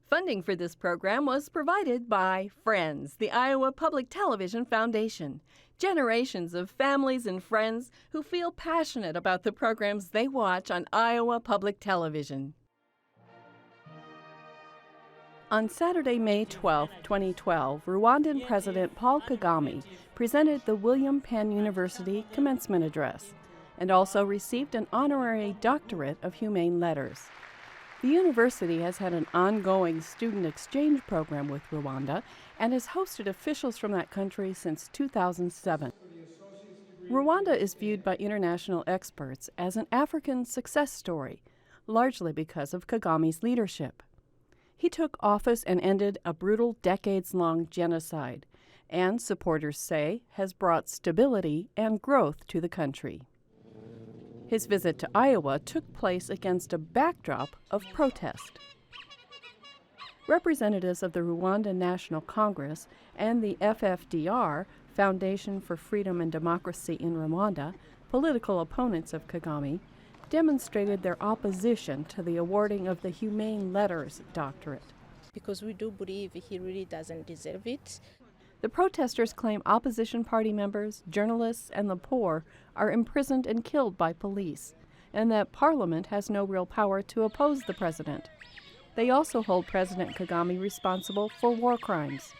Funding for this program was provided by Friends, the Iowa Public Television Foundation. Generations of families and friends who feel passionate about the programs they watch on Iowa Public Television. On Saturday, May 12, 2012, Rwandan President Paul Kagame presented the William Penn University commencement address and also received an honorary doctorate of humane letters. The university has had an ongoing student exchange program with Rwanda and has hosted officials from that country since 2007. Rwanda is viewed by international experts as an African success story, largely because of Kagame's leadership. He took office and ended a brutal decades-long genocide, and supporters say has brought stability and growth to the country. His visit to Iowa took place against a backdrop of protest. Representatives of the Rwanda National Congress and the FFDR, Foundation for Freedom and Democracy in Rwanda, political opponents of Kagame, demonstrated their opposition to the awarding of the Humane Letters doctorate. Because we do believe he really doesn't deserve it. The protesters claim opposition party members, journalists, and the poor are imprisoned and killed by police, and that Parliament has no real power to oppose the president. They also hold President Kagame responsible for war crimes.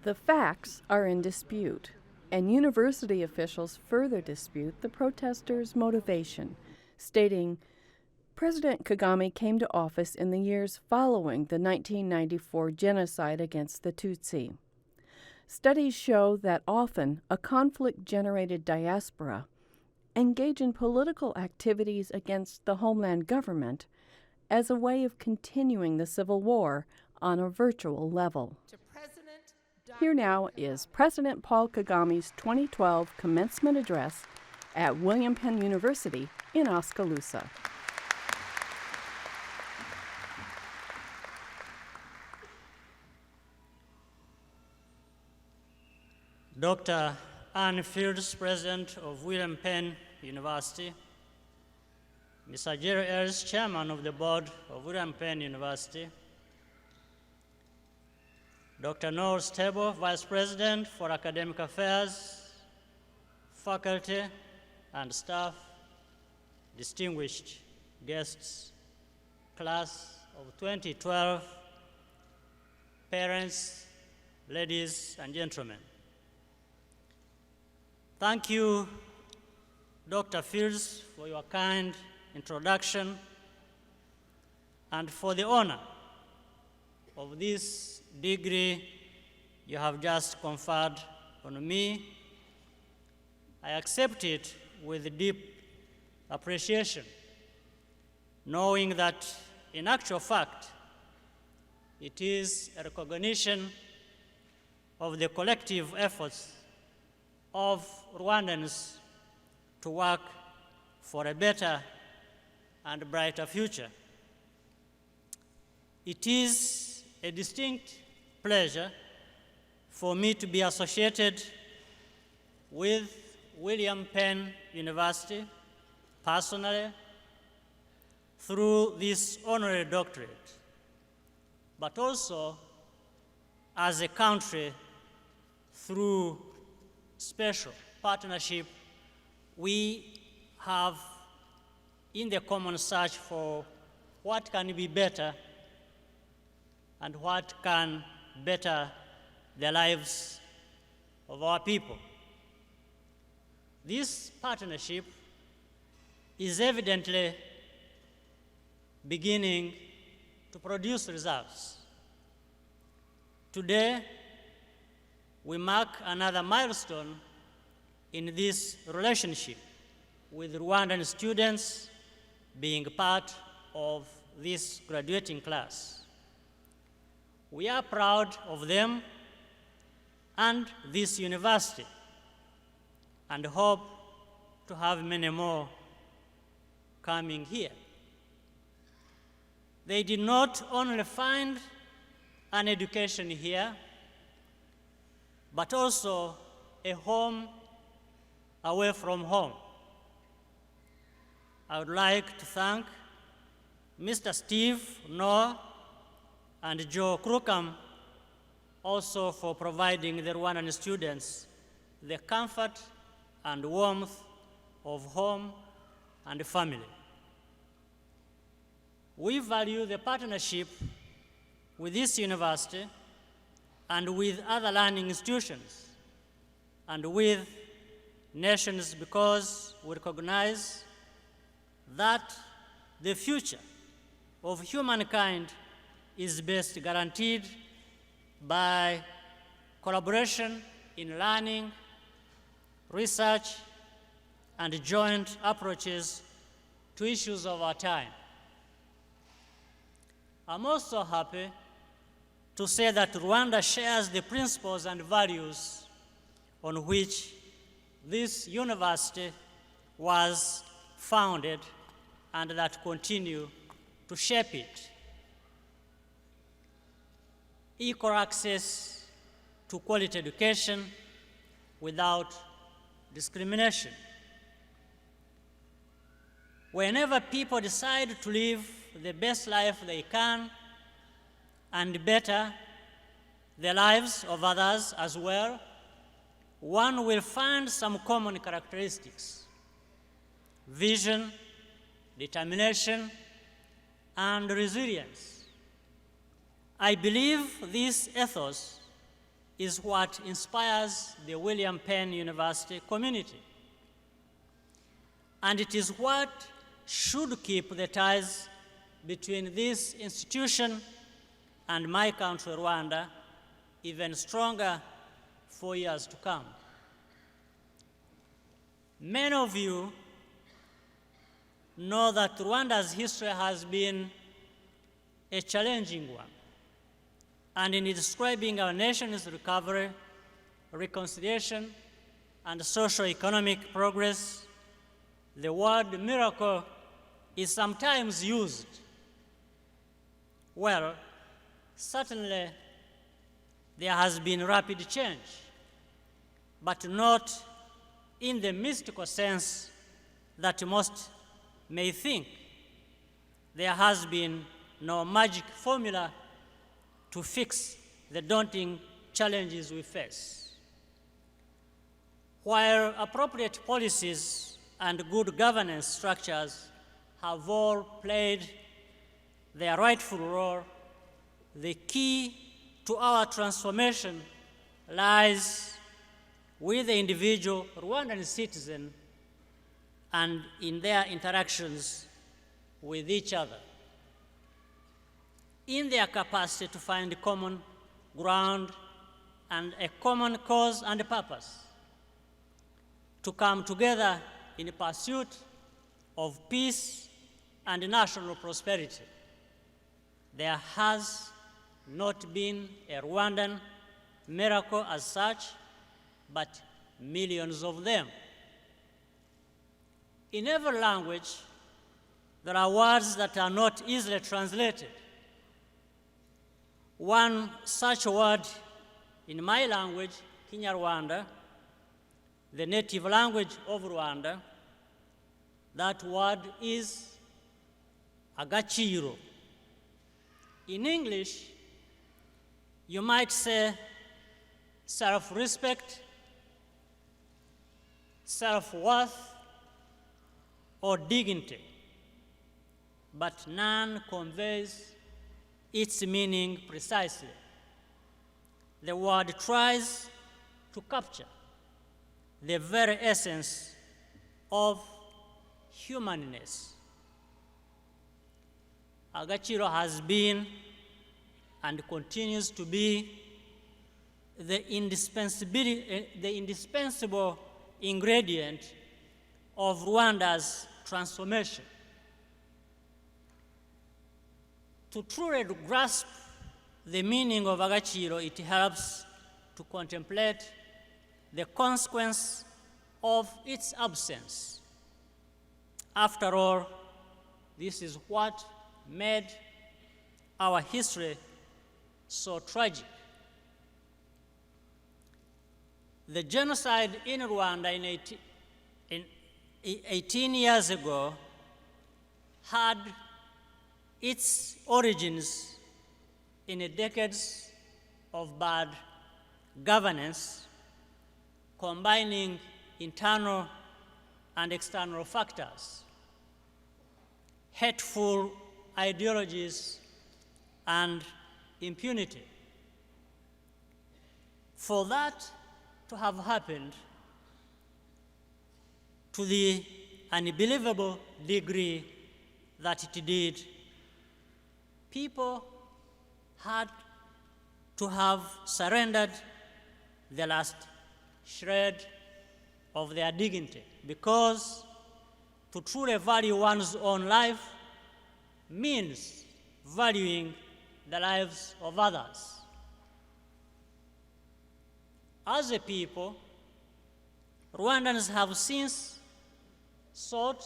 The facts are in dispute, and university officials further dispute the protesters' motivation, stating, President Kagame came to office in the years following the 1994 genocide against the Tutsi. Studies show that often a conflict-generated diaspora engage in political activities against the homeland government as a way of continuing the civil war on a virtual level. Here now is President Paul Kagame's 2012 commencement address at William Penn University in Oskaloosa. Dr. Anne Fields, President of William Penn University, Mr. Jerry Ellis, Chairman of the Board of William Penn University, Dr. Noel Stable, Vice President for Academic Affairs, faculty and staff, distinguished guests, class of 2012, parents, ladies and gentlemen. Thank you, Dr. Fields, for your kind introduction and for the honor of this degree you have just conferred on me. I accept it with deep appreciation, knowing that in actual fact, it is a recognition of the collective efforts of Rwandans to work for a better and brighter future. It is a distinct pleasure for me to be associated with William Penn University personally through this honorary doctorate, but also as a country through special partnership we have in the common search for what can be better and what can better the lives of our people. This partnership is evidently beginning to produce results. Today, we mark another milestone in this relationship, with Rwandan students being part of this graduating class. We are proud of them and this university, and hope to have many more coming here. They did not only find an education here, but also a home away from home. I would like to thank Mr. Steve Noah and Joe Krukam also for providing the Rwandan students the comfort and warmth of home and family. We value the partnership with this university and with other learning institutions and with nations because we recognize that the future of humankind is best guaranteed by collaboration in learning, research, and joint approaches to issues of our time. I'm also happy to say that Rwanda shares the principles and values on which this university was founded and that continue to shape it. Equal access to quality education without discrimination. Whenever people decide to live the best life they can and better the lives of others as well, one will find some common characteristics: vision, determination, and resilience. I believe this ethos is what inspires the William Penn University community. And it is what should keep the ties between this institution and my country, Rwanda, even stronger for years to come. Many of you know that Rwanda's history has been a challenging one. And in describing our nation's recovery, reconciliation, and socio-economic progress, the word miracle is sometimes used. Well, certainly there has been rapid change, but not in the mystical sense that most may think. There has been no magic formula to fix the daunting challenges we face. While appropriate policies and good governance structures have all played their rightful role, the key to our transformation lies with the individual Rwandan citizen and in their interactions with each other, in their capacity to find common ground and a common cause and purpose, to come together in pursuit of peace and national prosperity. There has not been a Rwandan miracle as such, but millions of them. In every language, there are words that are not easily translated. One such word in my language, Kinyarwanda, the native language of Rwanda, that word is agaciro. In English, you might say self-respect, self-worth, or dignity, but none conveys its meaning precisely. The word tries to capture the very essence of humanness. Agaciro has been and continues to be the indispensable ingredient of Rwanda's transformation. To truly grasp the meaning of Agaciro, it helps to contemplate the consequence of its absence. After all, this is what made our history so tragic. The genocide in Rwanda in 18 years ago had its origins in decades of bad governance, combining internal and external factors, hateful ideologies, and impunity. For that to have happened to the unbelievable degree that it did, people had to have surrendered the last shred of their dignity, because to truly value one's own life means valuing the lives of others. As a people, Rwandans have since sought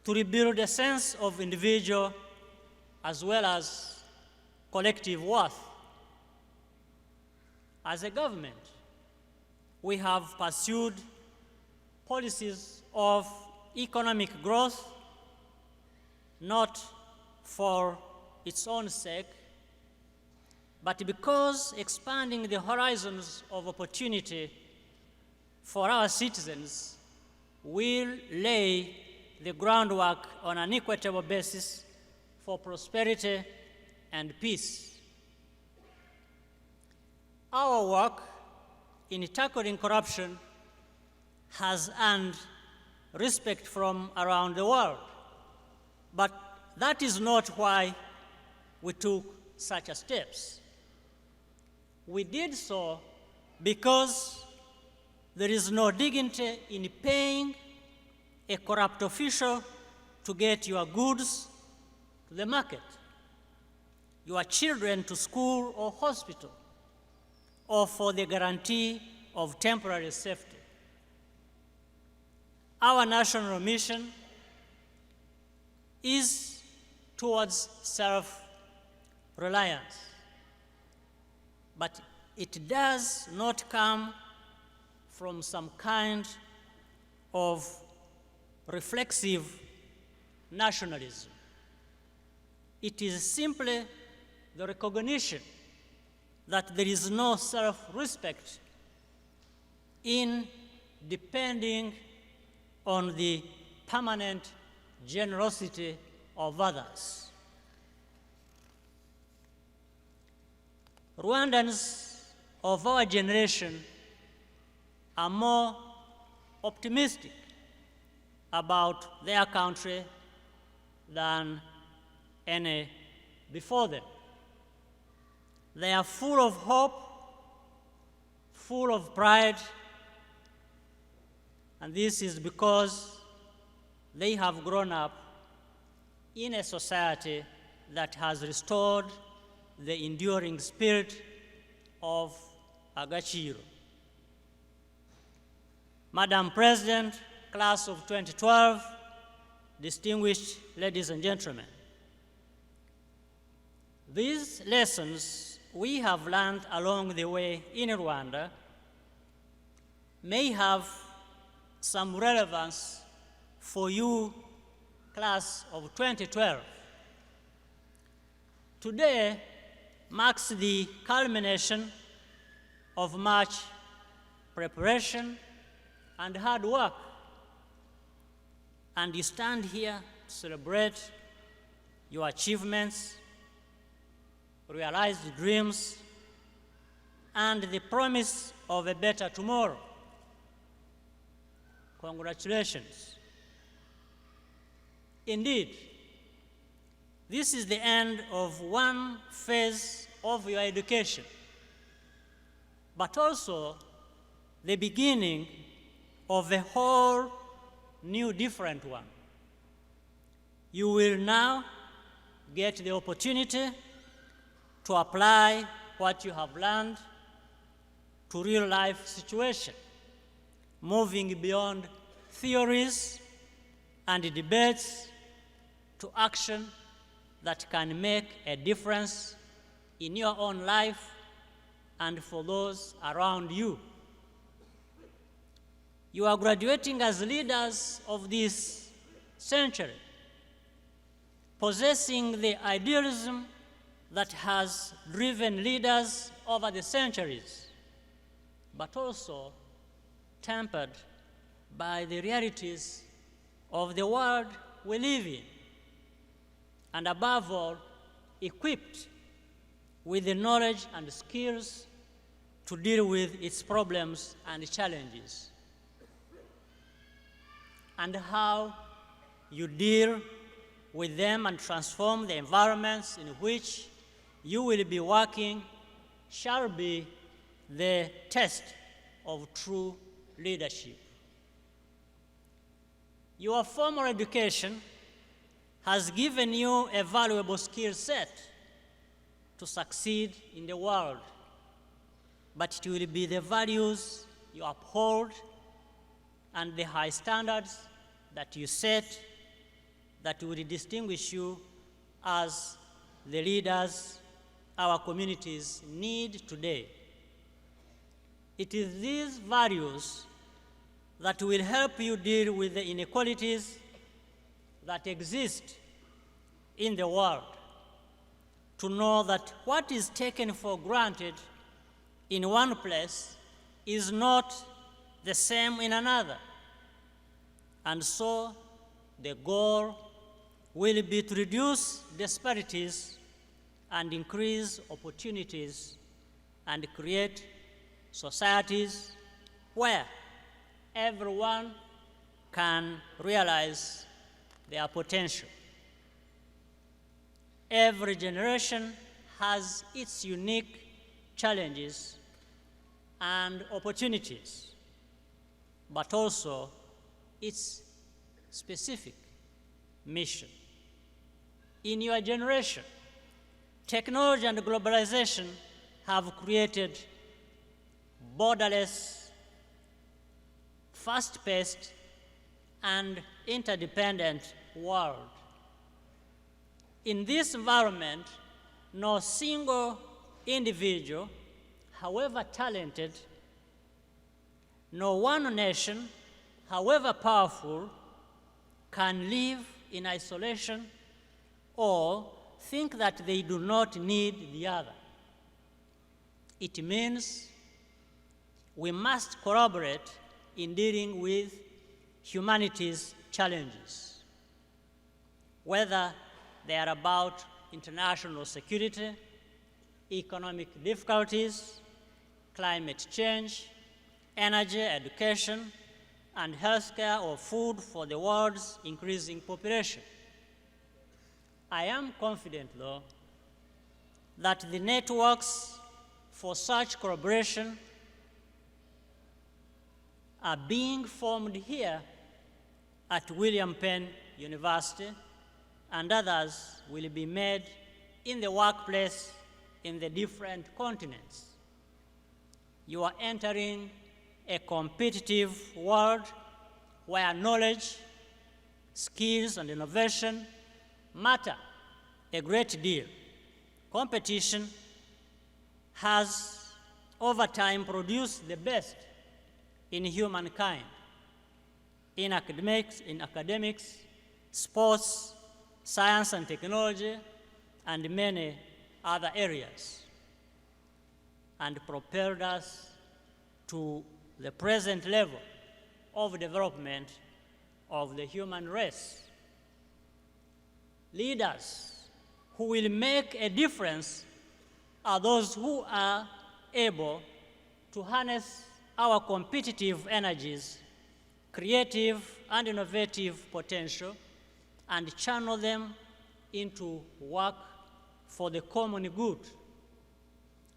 to rebuild a sense of individual as well as collective worth. As a government, we have pursued policies of economic growth, not for its own sake, but because expanding the horizons of opportunity for our citizens will lay the groundwork on an equitable basis for prosperity and peace. Our work in tackling corruption has earned respect from around the world, but that is not why we took such steps. We did so because there is no dignity in paying a corrupt official to get your goods to the market, your children to school or hospital, or for the guarantee of temporary safety. Our national mission is towards self-reliance, but it does not come from some kind of reflexive nationalism. It is simply the recognition that there is no self-respect in depending on the permanent generosity of others. Rwandans of our generation are more optimistic about their country than any before them. They are full of hope, full of pride, and this is because they have grown up in a society that has restored the enduring spirit of Agaciro. Madam President, class of 2012, distinguished ladies and gentlemen, these lessons we have learned along the way in Rwanda may have some relevance for you, class of 2012. Today marks the culmination of much preparation and hard work, and you stand here to celebrate your achievements, realized dreams, and the promise of a better tomorrow. Congratulations. Indeed, this is the end of one phase of your education, but also the beginning of a whole new different one. You will now get the opportunity to apply what you have learned to real life situation, moving beyond theories and debates to action that can make a difference in your own life and for those around you. You are graduating as leaders of this century, possessing the idealism that has driven leaders over the centuries, but also tempered by the realities of the world we live in, and above all, equipped with the knowledge and skills to deal with its problems and challenges. And how you deal with them and transform the environments in which you will be working shall be the test of true leadership. Your formal education has given you a valuable skill set to succeed in the world, but it will be the values you uphold and the high standards that you set that will distinguish you as the leaders our communities need today. It is these values that will help you deal with the inequalities that exist in the world, to know that what is taken for granted in one place is not the same in another. And so the goal will be to reduce disparities and increase opportunities and create societies where everyone can realize their potential. Every generation has its unique challenges and opportunities, but also its specific mission. In your generation, technology and globalization have created borderless, fast-paced, and interdependent world. In this environment, no single individual, however talented, no one nation, however powerful, can live in isolation or think that they do not need the other. It means we must collaborate in dealing with humanity's challenges, whether they are about international security, economic difficulties, climate change, energy, education, and healthcare or food for the world's increasing population. I am confident, though, that the networks for such collaboration are being formed here at William Penn University, and others will be made in the workplace in the different continents. You are entering a competitive world where knowledge, skills, and innovation matter a great deal. Competition has, over time, produced the best in humankind, in academics, sports, science and technology, and many other areas, and propelled us to the present level of development of the human race. Leaders who will make a difference are those who are able to harness our competitive energies, creative and innovative potential, and channel them into work for the common good.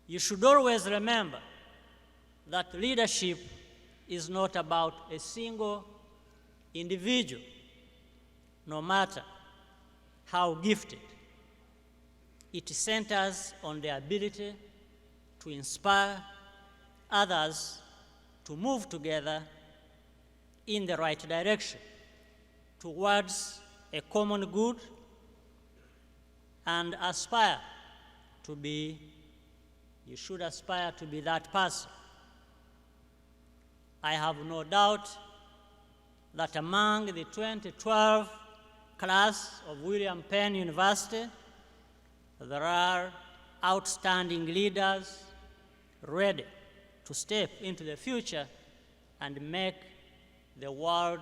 You should always remember that leadership is not about a single individual, no matter how gifted. It centers on the ability to inspire others to move together in the right direction towards a common good and you should aspire to be that person. I have no doubt that among the 2012 class of William Penn University, there are outstanding leaders ready to step into the future and make the world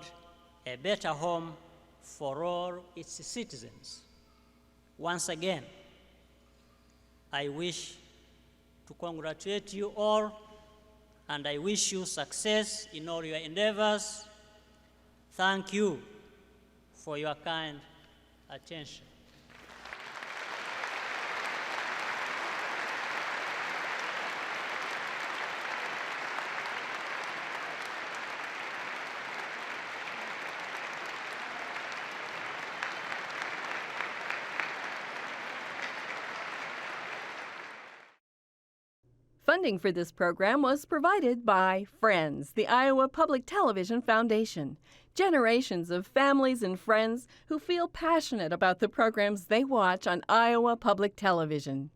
a better home for all its citizens. Once again, I wish to congratulate you all, and I wish you success in all your endeavors. Thank you for your kind attention. Funding for this program was provided by Friends, the Iowa Public Television Foundation. Generations of families and friends who feel passionate about the programs they watch on Iowa Public Television.